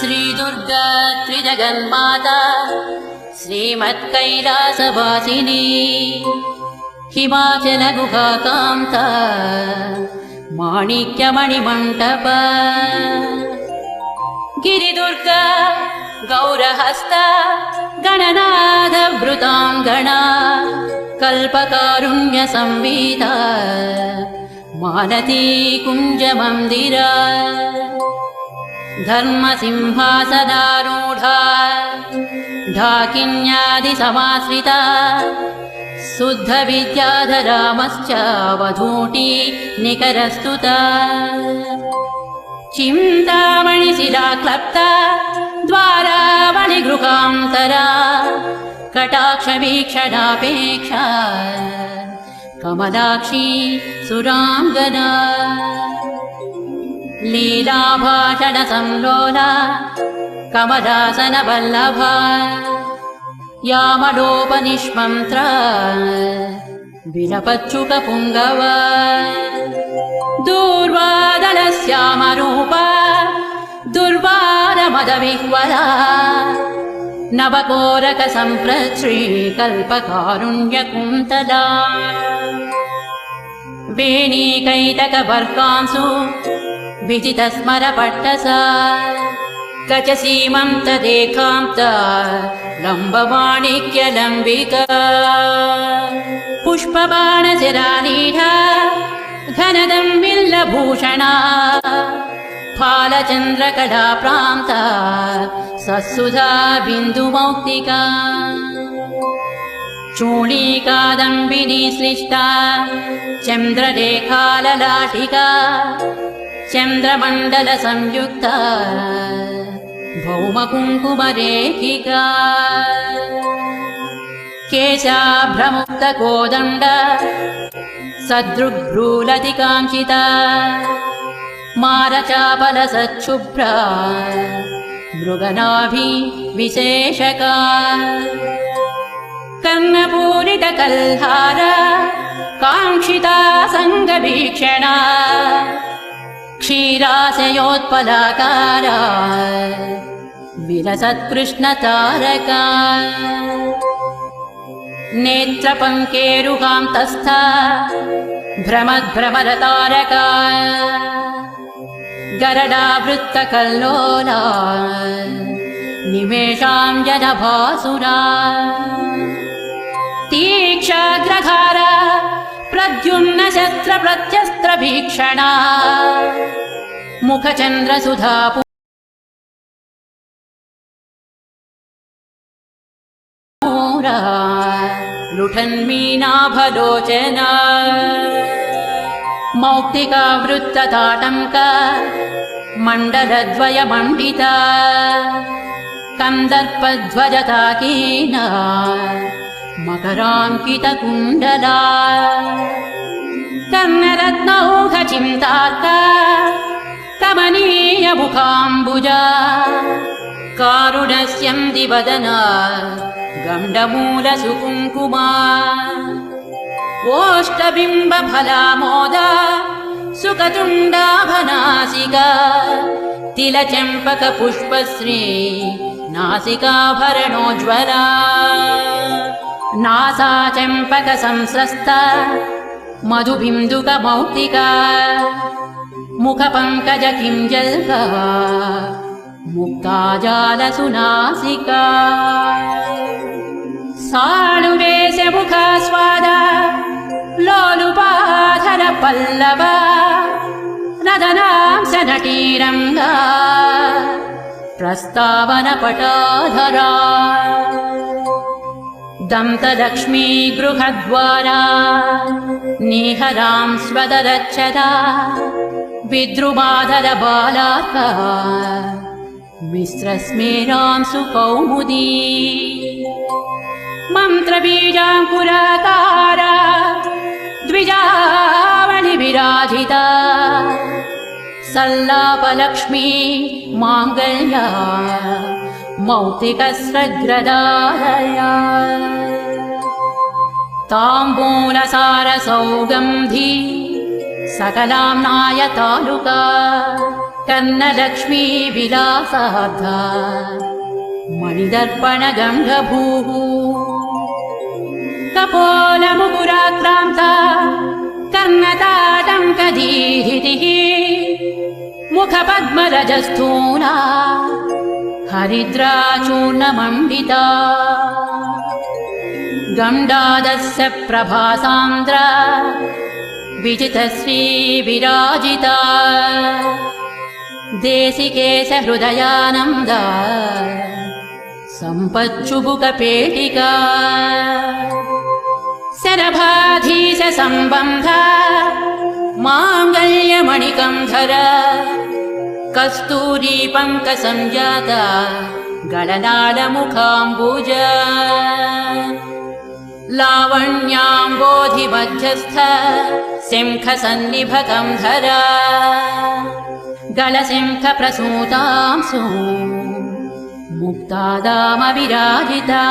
श्रीदुर्गा त्रिजगन्माता श्रीमत्कैलासवासिनी हिमाचलगुहाकान्ता माणिक्यमणिमण्टप गिरिदुर्गा गौरहस्ता गणनाथवृताङ्गना कल्पकारुण्यसंविदा मालती कुञ्जमन्दिरा धर्मसिंहासनारूढा ढाकिन्यादिसमाश्रिता शुद्धविद्याधरामश्च वधूटी निकरस्तुता चिन्तामणिशिलाक्लप्ता द्वारावणिगृहान्तरा कटाक्षवीक्षणापेक्षा कमलाक्षी सुराङ्गना लीलाभाषणसंलोला कमलासनवल्लभा यामडोपनिष्मन्त्रा विलपच्युकपुङ्गवा दूर्वादलश्यामरूपा दुर्वारमदविह्वला नवकोरकसम्प्रश्रीकल्पकारुण्यकुन्तला वेणीकैतकवर्गांसु विजितस्मरपट्टसा गजसीमन्तदेखान्ता लम्बमाणिक्यलम्बिका पुष्पबाणशिरानीढा घनदम्बिल्लभूषणा फालचन्द्रकलाप्रान्ता सत्सुधा बिन्दुमौक्तिका चूणीकादम्बिनी श्लिष्टा चन्द्रलेखाललाटिका चन्द्रमण्डलसंयुक्ता भौमकुङ्कुमरेखिका केशाभ्रमुक्तकोदण्ड सदृग्भ्रूलतिकाङ्क्षिता मारचापलसच्छुभ्रा मृगनाभिविशेषका कर्णपूरितकल्हारा काङ्क्षिता सङ्गभीक्षणा क्षीराशयोत्पलाकारा विलसत्कृष्णतारका नेत्रपङ्केरुकान्तस्था भ्रमद्भ्रमरतारका गरडावृत्तकल्लोला निमेषाञ्जनभासुरा तीक्षाग्रधारा प्रद्युम्नशस्त्रप्रत्यस्त्रभीक्षणा मुखचन्द्रसुधा पूरा लुठन्मीनाभलोचना मौक्तिकावृत्तताटङ्का मण्डलद्वयमण्डिता कन्दर्पध्वजताकीना मकराङ्कितकुण्डला कर्णरत्नौघचिन्तार्का कमनीयमुखाम्बुजा कारुणस्यन्दिवदना गण्डमूलसुकुङ्कुमा ओष्ठबिम्बफलामोदा सुकतुण्डाभनासिका तिलचम्पकपुष्पश्री नासिकाभरणोज्ज्वला नासाचम्पकसंस्रस्ता मधुबिन्दुकमौक्तिका मुखपङ्कजकिञ्जल्का मुक्ताजालसुनासिका साणुवेशमुखस्वादा लोलुपाधरपल्लवा नदनांसनटीरङ्गा प्रस्तावनपटाधरा दन्तलक्ष्मी गृहद्वारा निहरां स्वदरच्छदा विद्रुमाधरबालाका मिश्रस्मेरां सुकौमुदी मन्त्रबीजाङ्कुराकारा द्विजावलिविराजिता सल्लापलक्ष्मी माङ्गल्या मौक्तिकस्रग्रदालया ताम्बूलसारसौगन्धी सकलाम्नाय तालुका कर्णलक्ष्मी विलासार्धा मणिदर्पणगङ्गभूः कपोलमुकुराक्रान्ता कर्णताटङ्कदीहितिः मुखपद्मरजस्थूला हरिद्राचूर्णमण्डिता गण्डादस्य प्रभासान्द्रा विजितश्री विराजिता देशिकेशहृदयानन्दा सम्पच्चुबुकपेटिका शरभाधीशसम्बन्ध माङ्गल्यमणिकन्धर कस्तूरी पङ्कसञ्जाता गलनालमुखाम्बुज लावण्याम्बोधिमध्यस्थ शङ्खसन्निभकन्धर गलशङ्खप्रसूतांसु मुक्तादामविराजिता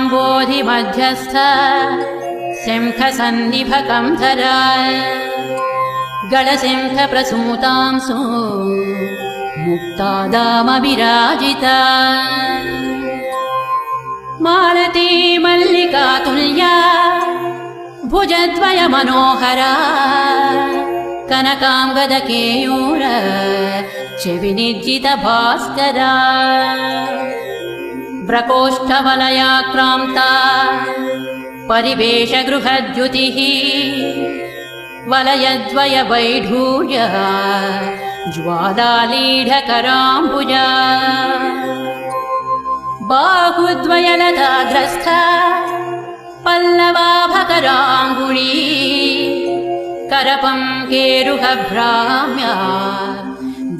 लावण्याम्बोधिमध्यस्थ शङ्खसन्निभकन्धर गलशङ्खप्रसूतांसु मुक्तादामविराजिता मालती मल्लिकातुल्या भुजद्वयमनोहरा कनकाङ्गदकेयूर चविनिर्जितभास्करा प्रकोष्ठवलयाक्रान्ता परिवेशगृहद्युतिः वलयद्वयवैढूर्य ज्वालालीढकराम्बुजा बाहुद्वयलताग्रस्थ पल्लवाभकराङ्गुळी करपङ्केरुहभ्राम्या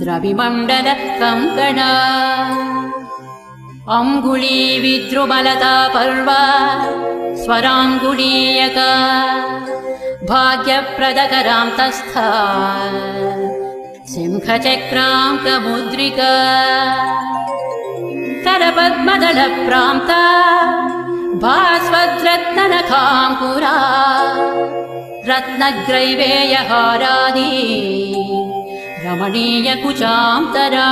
द्रविमण्डलकङ्कणा अङ्गुळी विद्रुमलता पर्वा स्वराङ्गुलीयका भाग्यप्रदकरान्तस्था शङ्खचक्राङ्कमुद्रिका करपद्मदलप्रान्ता भास्वद्रत्ननखाङ्कुरा रत्नग्रैवेयहारादि रमणीयकुचान्तरा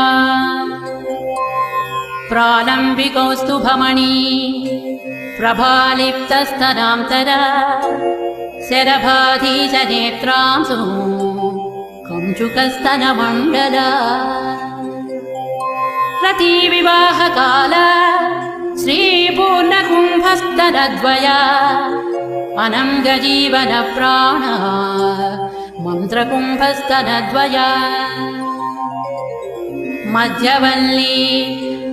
प्रालम्बिकौस्तुभमणि प्रभालिप्तस्तनान्तरा शरभाधीशनेत्रांसु कञ्चुकस्तनमण्डला रतिविवाहकाल श्रीपूर्णकुम्भस्तनद्वया अनङ्गजीवनप्राण मन्त्रकुम्भस्तनद्वया मध्यवल्ली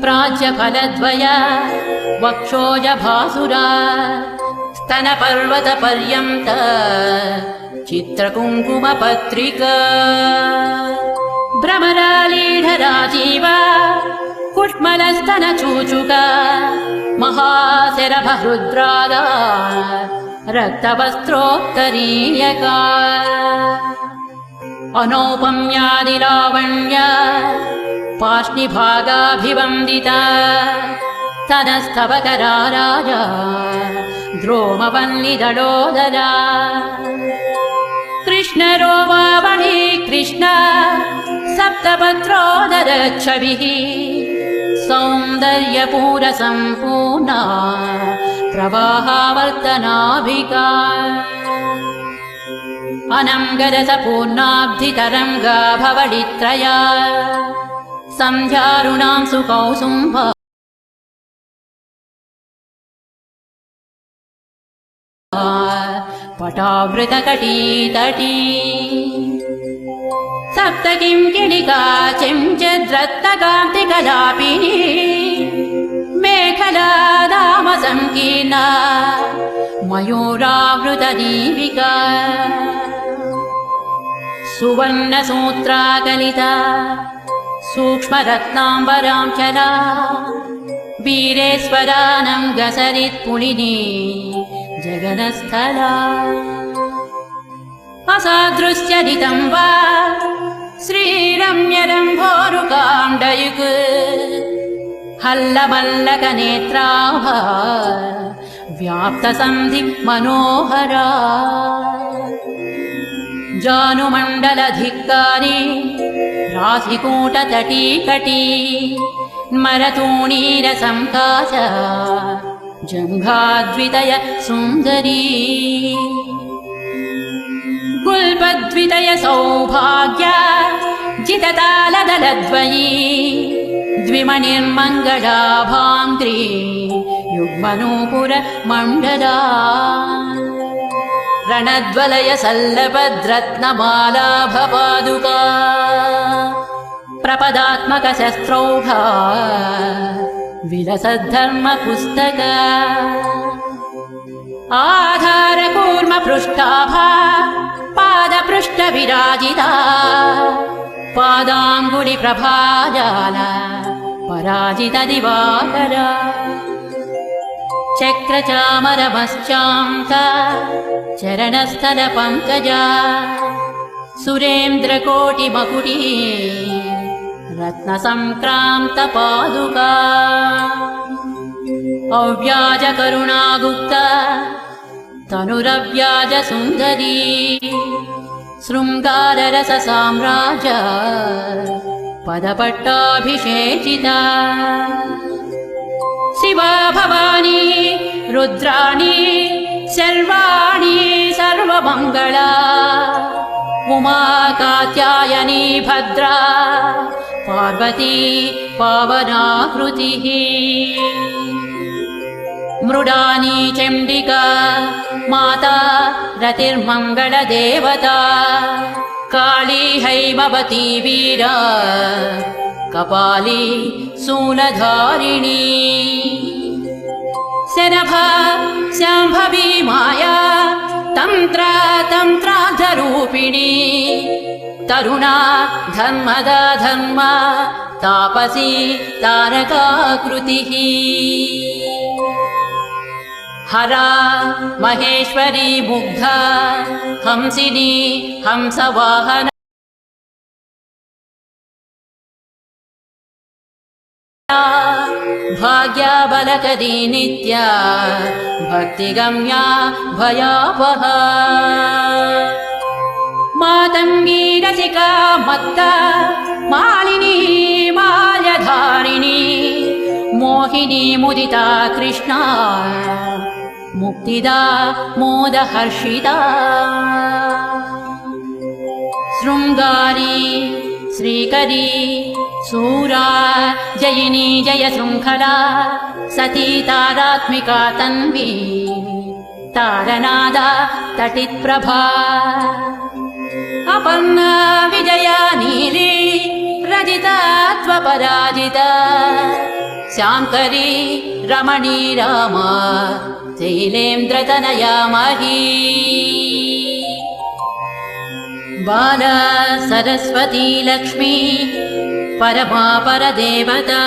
प्राज्यफलद्वया वक्षोजभासुरा स्तनपर्वतपर्यन्त चित्रकुङ्कुमपत्रिका भ्रमरालीढराजीवा कुट्मलस्तनचूचुका महाशरभहृद्रागा रक्तवस्त्रोत्तरीयका अनौपम्यादिलावण्या पार्ष्णिभागाभिवन्दिता तनस्तवकरा राजा द्रोमवल्लिदलोदरा कृष्णरोमावळी कृष्ण सप्तपत्रोदरच्छविः सौन्दर्यपूरसम्पूर्णा प्रवाहावर्तनाभिका अनङ्गरसपूर्णाब्धितरङ्गा भवडित्रया सन्ध्यारुणां सुकौसुम्भ पटावृतकटीतटी सप्तकिङ्किणिका चिञ्चिद्रत्नकान्तिकलापिनी मेखला दामसङ्कीर्णा मयूरावृतदीपिका सुवर्णसूत्राकलिता सूक्ष्मरत्नाम्बराञ्चला वीरेश्वरानङ्गसरित्पुलिनी जगनस्थला असादृश्यदितं वा श्रीरम्यरम्भोरुकाण्डयुक् हल्लमल्लकनेत्राभा व्याप्तसन्धि मनोहरा जानुमण्डलधिक्कारी राशिकूटतटीकटी मरतूणीरसंकाश जङ्घाद्वितय सुन्दरी गुल्पद्वितय सौभाग्य जिततालदलद्वयी द्विमणिर्मङ्गलाभाङ्ग्री युग्मनूपुर मण्डला रणद्वलय सल्लभद्रत्नमालाभपादुका प्रपदात्मक शस्त्रौघा विलसद्धर्मपुस्तक आधारकूर्म पृष्ठाभा पादपृष्ठ विराजिता पादाङ्गुलि प्रभाजाल पराजित दिवाकरा चक्रचामरमश्चाङ्क चरणस्थल पङ्कजा सुरेन्द्रकोटिमकुटी रत्नसङ्क्रान्त पादुका अव्याज करुणागुप्ता तनुरव्याज सुन्दरी शृङ्गाररस साम्राज्य पदपट्टाभिषेचिता शिवा भवानी रुद्राणी सर्वाणि सर्वमङ्गला उमा कात्यायनी भद्रा पार्वती पावनाकृतिः मृडानी चण्डिका माता रतिर्मङ्गलदेवता काली हैमवती वीरा कपाली शूलधारिणी शरभा शाम्भवी माया तन्त्रार्धरूपिणी तरुणा धर्मदा धर्म तापसी तारकाकृतिः हरा महेश्वरी मुग्धा हंसिनी हंसवाहना भाग्याबलकरी नित्या भक्तिगम्या भयावहा मातङ्गी रसिका मत्ता मालिनी माल्यधारिणी मोहिनी मुदिता कृष्णा मुक्तिदा मोदहर्षिता शृङ्गारी श्रीकरी सूरा जयिनी जय शृङ्खला सती तारात्मिका तन्वी तारनादा तटित्प्रभा अपर्णा विजया नीली रजिता त्वपराजिता शाङ्करी रमणी रामा शैलेन्द्रतनया मही बाला सरस्वती लक्ष्मी परमा परदेवता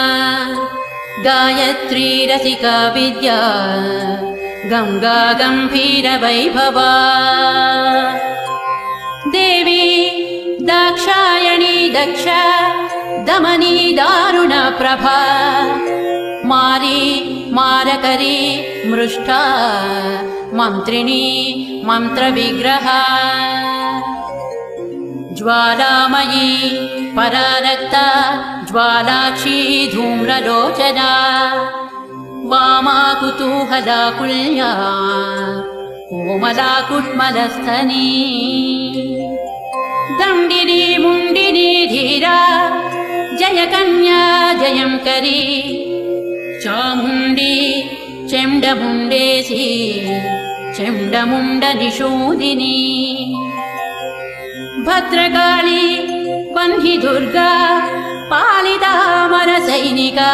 गायत्री रसिका विद्या गङ्गा गम्भीर वैभवा देवी दाक्षायणी दक्ष दमनी दारुण प्रभा मारी मारकरी मृष्टा मन्त्रिणी मन्त्रविग्रहा ज्वालामयी परारक्ता ज्वालाक्षी धूम्रलोचना वामा कुतूहलाकुल्या कोमला कुट्मलस्थनी दण्डिनी मुण्डिनी धीरा जयकन्या जयङ्करी चामुण्डी चण्डमुण्डेशी चण्डमुण्डनिषूदिनी भद्रकाली वह्नि दुर्गा पालितामरसैनिका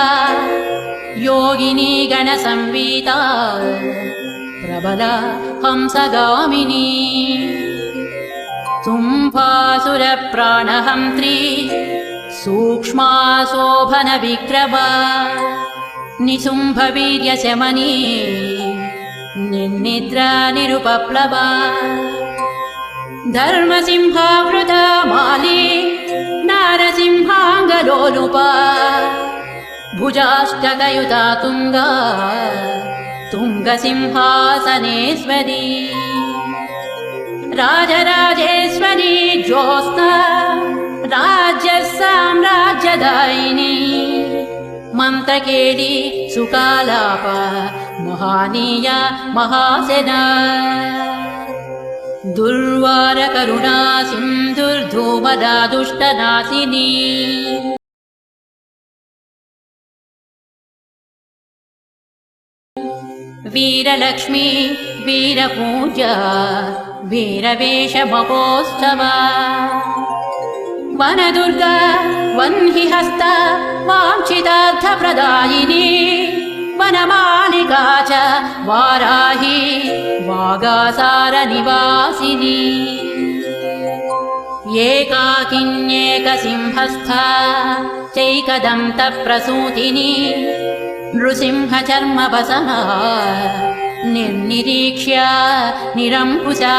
योगिनी गणसंवीता प्रबला हंसगामिनी तुम्भासुरप्राणहन्त्री सूक्ष्मा शोभनविक्रमा निशुम्भवीर्यशमनी निर्निद्रा निरुपप्लवा धर्मसिंहावृता माली नारसिंहाङ्गलोलुपा भुजाष्टकयुता तुङ्गा तुङ्गसिंहासनेश्वरी राजराजेश्वरी ज्योत्स्ना राज्यसाम्राज्यदायिनी मन्त्रकेली सुकालाप महानीय महासेना दुर्वारकरुणा सिन्धुर्धूमदा दुष्टनाशिनी वीरलक्ष्मी वीरपूजा वीरवेषमहोत्सवा वनदुर्गा वह्निहस्ता वाञ्छितार्थप्रदायिनी वनमालिका च वाराही वागासारनिवासिनी एकाकिन्येकसिंहस्था चैकदन्तप्रसूतिनी नृसिंहचर्मवसना निर्निरीक्ष्य निरङ्कुशा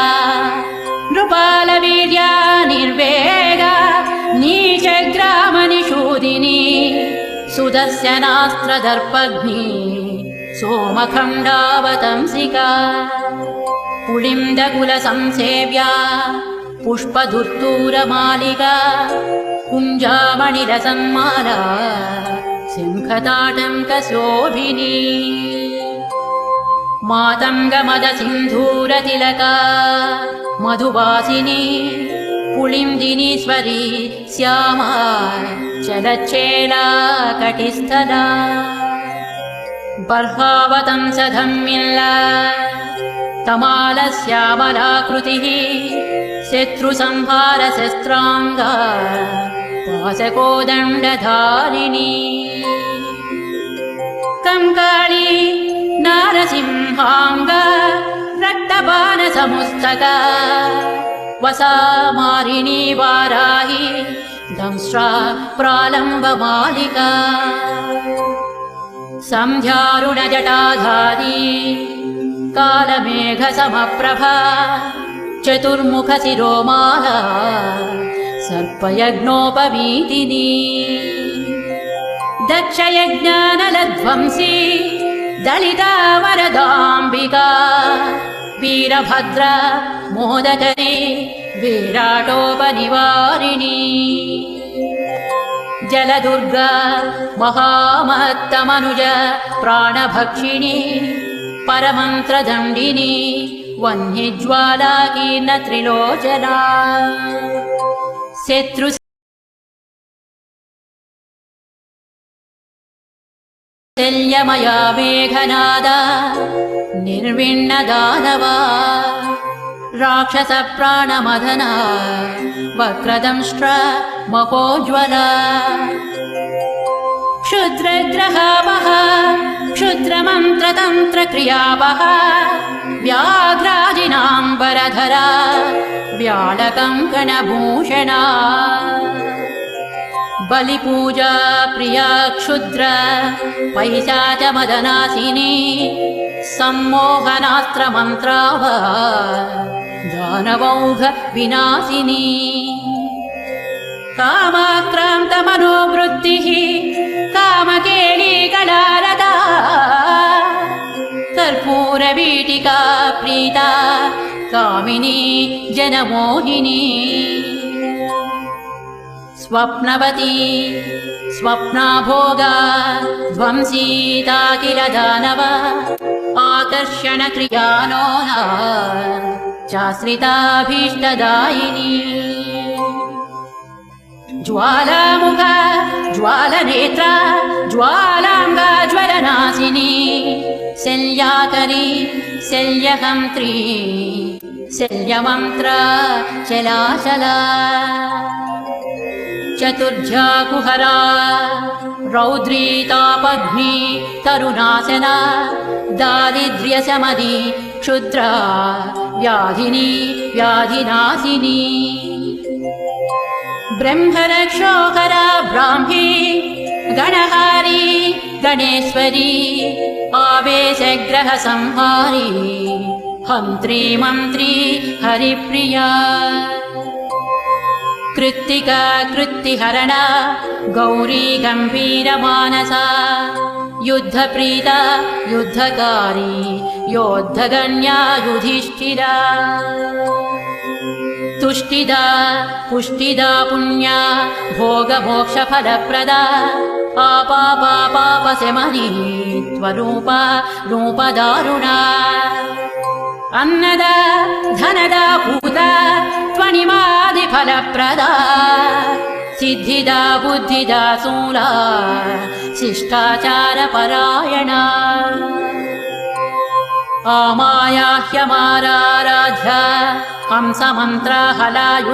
नृपालवीर्या निर्वेगा नीचग्रामनिषूदिनी सुदर्शनास्त्रदर्पग्नि सोमखण्डावतंसिका पुलिन्दकुलसंसेव्या पुष्पधुर्तूरमालिका कुञ्जामणिरसन्माला सिंहताटङ्कशोभिनी मातङ्गमदसिन्धूरतिलका मधुवासिनी पुलिन्दिनीश्वरी श्यामा चलच्चेला कटिस्थला बर्हावतंसधम्मिल्ला तमालश्यामलाकृतिः शत्रुसंहारशस्त्राङ्गा पाशकोदण्डधारिणी कंकाळी नारसिंहांगा रक्तबाणसमुस्तका वसामारिणी वाराही दंष्ट्रा प्रालम्बमालिका सन्ध्यारुणजटाधारी कालमेघसमप्रभा चतुर्मुखशिरोमाला सर्पयज्ञोपवीतिनी दक्षयज्ञानलध्वंसी दलिता वरदाम्बिका वीरभद्रा मोदकरी विराटोपनिवारिणी जलदुर्गा महामत्तमनुज प्राणभक्षिणी परमन्त्रदण्डिनी वह्निज्वाला कीर्णत्रिलोचना शत्रु शल्यमया मेघनादा निर्विण्णदानवा राक्षसप्राणमदना वक्रदंष्ट्र महोज्ज्वला क्षुद्रग्रहावः क्षुद्रमन्त्रतन्त्रक्रियावः व्याघ्राजिनाम्बरधरा व्याळकङ्कणभूषणा बलिपूजा प्रिया क्षुद्र पैशाचमदनाशिनी सम्मोहनास्त्रमन्त्राव दानवौघ विनाशिनी कामाक्रान्तमनोवृत्तिः कामकेळीकलारदा कर्पूरवीटिका प्रीता कामिनी जनमोहिनी स्वप्नवती स्वप्नाभोगा ध्वंसीता किल दानव आकर्षणक्रियानोना चाश्रिताभीष्टदायिनी ज्वालामुखा ज्वालनेत्रा ज्वालाङ्गा ज्वलनाशिनी शल्याकरी शल्यहन्त्री शल्यमन्त्रा चलाचला चतुर्जाकुहरा रौद्री तापग्नि तरुणासना दारिद्र्यशमदी क्षुद्रा व्याधिनी व्याधिनाशिनी ब्रह्मरक्षोकरा ब्राह्मी गणहारी गणेश्वरी आवेशग्रहसंहारी हन्त्री मन्त्री हरिप्रिया कृत्तिका कृत्तिहरणा गौरी गम्भीरमानसा युद्धप्रीता युद्धकारी योद्धगण्या युधिष्ठिरा तुष्टिदा पुष्टिदा पुण्या भोगमोक्षफलप्रदा आपापापापशमनी त्वरूपा रूपदारुणा अन्नदा धनदा भूता त्वनिमादिफलप्रदा सिद्धिदा बुद्धिदा शूला शिष्टाचारपरायणा आमायाह्यमाराराध्या हंसमन्त्रहलायु